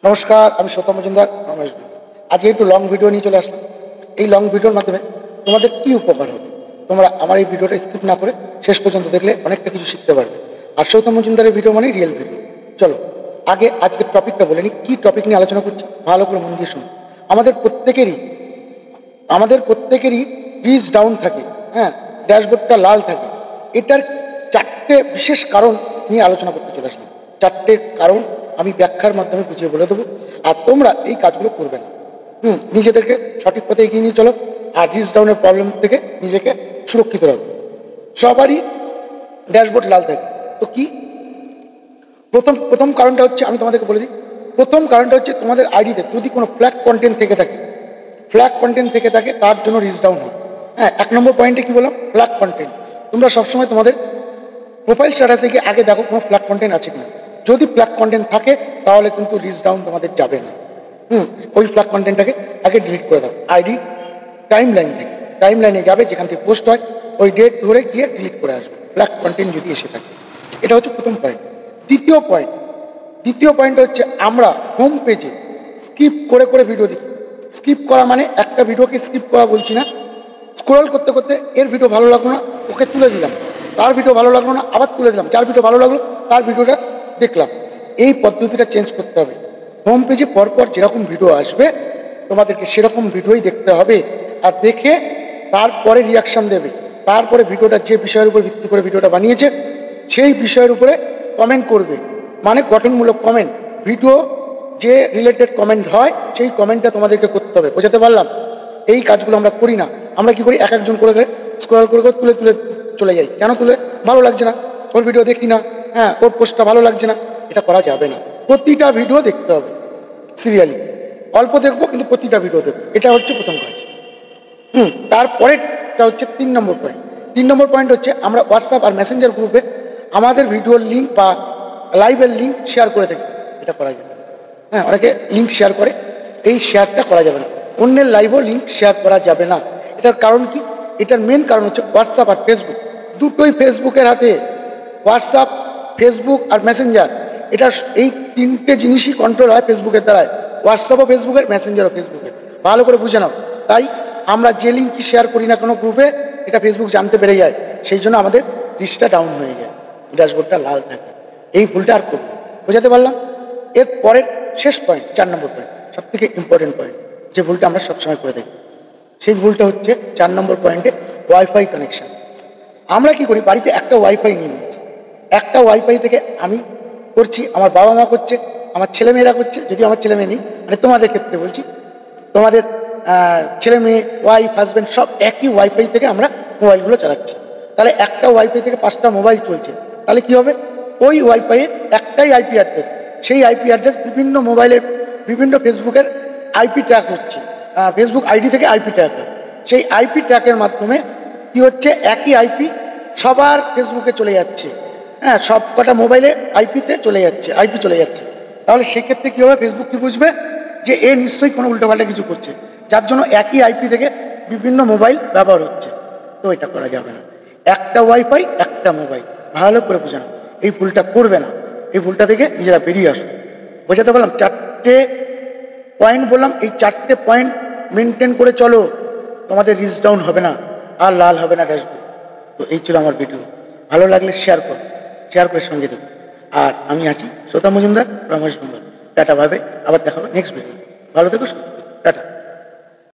নমস্কার, আমি সৌতম মজুমদার রমেশ। আজকে একটু লং ভিডিও নিয়ে চলে আসলাম। এই লং ভিডিওর মাধ্যমে তোমাদের কি উপকার হবে, তোমরা আমার এই ভিডিওটা স্কিপ না করে শেষ পর্যন্ত দেখলে অনেকটা কিছু শিখতে পারবে। আর সৌতম মজুমদারের ভিডিও মানে রিয়েল ভিডিও। চলো আগে আজকের টপিকটা বলে নিই, কী টপিক নিয়ে আলোচনা করছি ভালো করে মন দিয়ে শুনুন। আমাদের প্রত্যেকেরই রিচ ডাউন থাকে, হ্যাঁ, ড্যাশবোর্ডটা লাল থাকে। এটার চারটে বিশেষ কারণ নিয়ে আলোচনা করতে চলে আসলাম। চারটে কারণ আমি ব্যাখ্যার মাধ্যমে বুঝিয়ে বলে দেবো, আর তোমরা এই কাজগুলো করবে না। নিজেদেরকে সঠিক পথে এগিয়ে নিয়ে চলো, আর রিচ ডাউনের প্রবলেম থেকে নিজেকে সুরক্ষিত রাখো। সবারই ড্যাশবোর্ড লাল থাকে, তো কি প্রথম কারণটা হচ্ছে, আমি তোমাদেরকে বলে দিই। প্রথম কারণটা হচ্ছে তোমাদের আইডিতে যদি কোনো ফ্ল্যাগ কন্টেন্ট থেকে থাকে তার জন্য রিচ ডাউন হয়। হ্যাঁ, 1 নম্বর পয়েন্টে কি বললাম, ফ্ল্যাগ কন্টেন্ট। তোমরা সবসময় তোমাদের প্রোফাইল স্ট্যাটাসে গিয়ে আগে দেখো কোনো ফ্ল্যাগ কন্টেন্ট আছে কিনা। যদি ফ্ল্যাগ কন্টেন্ট থাকে তাহলে কিন্তু রিচ ডাউন তোমাদের যাবে না। ওই ফ্ল্যাগ কন্টেন্টটাকে আগে ডিলিট করে দাও। আইডি টাইম লাইনে যাবে, যেখান থেকে পোস্ট হয় ওই ডেট ধরে গিয়ে ডিলিট করে আসবে ফ্ল্যাগ কন্টেন্ট যদি এসে থাকে। এটা হচ্ছে প্রথম পয়েন্ট। দ্বিতীয় পয়েন্ট হচ্ছে, আমরা হোম পেজে স্কিপ করে ভিডিও দেখি। স্কিপ করা মানে একটা ভিডিওকে স্কিপ করা বলছি না, স্ক্রল করতে করতে এর ভিডিও ভালো লাগলো না ওকে তুলে দিলাম, তার ভিডিও ভালো লাগলো না আবার তুলে দিলাম, যার ভিডিও ভালো লাগলো তার ভিডিওটা দেখলাম। এই পদ্ধতিটা চেঞ্জ করতে হবে। হোম পেজে পরপর যেরকম ভিডিও আসবে তোমাদেরকে সেরকম ভিডিওই দেখতে হবে, আর দেখে তারপরে রিয়াকশান দেবে। তারপরে ভিডিওটা যে বিষয়ের উপর ভিত্তি করে ভিডিওটা বানিয়েছে সেই বিষয়ের উপরে কমেন্ট করবে, মানে গঠনমূলক কমেন্ট। ভিডিও যে রিলেটেড কমেন্ট হয় সেই কমেন্টটা তোমাদেরকে করতে হবে। বোঝাতে পারলাম? এই কাজগুলো আমরা করি না। আমরা কি করি, এক একজন করে স্ক্রল করে তুলে চলে যাই। কেন তুলে? ভালো লাগছে না, ওর ভিডিও দেখি না, হ্যাঁ, ওর পোস্টটা ভালো লাগছে না। এটা করা যাবে না। প্রতিটা ভিডিও দেখতে হবে সিরিয়ালি। অল্প দেখবো কিন্তু প্রতিটা ভিডিও দেখবো, এটা হচ্ছে প্রথম কাজ। তারপরেটা হচ্ছে 3 নম্বর পয়েন্ট। 3 নম্বর পয়েন্ট হচ্ছে, আমরা হোয়াটসঅ্যাপ আর মেসেঞ্জার গ্রুপে আমাদের ভিডিওর লিঙ্ক বা লাইভের লিঙ্ক শেয়ার করে থাকি। এটা করা যাবে। হ্যাঁ, অনেকে লিঙ্ক শেয়ার করে, এই শেয়ারটা করা যাবে না। অন্যের লাইভও লিঙ্ক শেয়ার করা যাবে না। এটার কারণ কি? এটার মেন কারণ হচ্ছে হোয়াটসঅ্যাপ আর ফেসবুক, দুটোই ফেসবুকের হাতে। হোয়াটসঅ্যাপ, ফেসবুক আর মেসেঞ্জার, এটা এই 3টে জিনিসই কন্ট্রোল হয় ফেসবুকের দ্বারায়। হোয়াটসঅ্যাপও ফেসবুকের, মেসেঞ্জারও ফেসবুকের। ভালো করে বুঝে নাও। তাই আমরা যে লিঙ্কই শেয়ার করি না কোনো গ্রুপে, এটা ফেসবুক জানতে পেরে যায়, সেই জন্য আমাদের রিচটা ডাউন হয়ে যায়, ড্যাশবোর্ডটা লাল থাকে। এই ভুলটা আর করবো। বোঝাতে পারলাম? এর পরের শেষ পয়েন্ট, 4 নম্বর পয়েন্ট, সব থেকে ইম্পর্টেন্ট পয়েন্ট, যে ভুলটা আমরা সবসময় করে থাকি, সেই ভুলটা হচ্ছে 4 নম্বর পয়েন্টে ওয়াইফাই কানেকশান। আমরা কি করি, বাড়িতে একটা ওয়াইফাই নিয়ে নিয়েছি। একটা ওয়াইফাই থেকে আমি করছি, আমার বাবা মা করছে, আমার ছেলেমেয়েরা করছে। যদি আমার ছেলে মেয়ে নেই, মানে তোমাদের ক্ষেত্রে বলছি, তোমাদের ছেলে মেয়ে, ওয়াইফ, হাজব্যান্ড সব একই ওয়াইফাই থেকে আমরা মোবাইলগুলো চালাচ্ছি। তাহলে একটা ওয়াইফাই থেকে 5টা মোবাইল চলছে। তাহলে কি হবে, ওই ওয়াইফাইয়ের একটাই আইপি অ্যাড্রেস। সেই আইপি অ্যাড্রেস বিভিন্ন মোবাইলের, বিভিন্ন ফেসবুকের আইপি ট্র্যাক হচ্ছে, ফেসবুক আইডি থেকে আইপি ট্র্যাক হয়। সেই আইপি ট্র্যাকের মাধ্যমে কি হচ্ছে, একই আইপি সবার ফেসবুকে চলে যাচ্ছে। হ্যাঁ, সব কটা মোবাইলে আইপি চলে যাচ্ছে। তাহলে সেক্ষেত্রে কী হবে, ফেসবুক কি বুঝবে যে এ নিশ্চয়ই কোনো উল্টোপাল্টা কিছু করছে, যার জন্য একই আইপি থেকে বিভিন্ন মোবাইল ব্যবহার হচ্ছে। তো এটা করা যাবে না। একটা ওয়াইফাই, একটা মোবাইল, ভালো করে বোঝানো। এই ভুলটা করবে না। এই ভুলটা থেকে নিজেরা বেরিয়ে আসো। বোঝাতে পারলাম? 4টে পয়েন্ট বললাম, এই 4টে পয়েন্ট মেনটেন করে চলো, তোমাদের রিচ ডাউন হবে না, আর লাল হবে না ড্যাশবোর্ড। তো এই ছিল আমার ভিডিও। ভালো লাগলে শেয়ার করে সঙ্গে দেবো। আর আমি আছি সৌতম মজুমদার, রমেশ মন্ডল। টাটা, ভাবে আবার দেখা হবে নেক্সট ভিডিও। ভালো থেকো, সুস্থ থেকো, টাটা।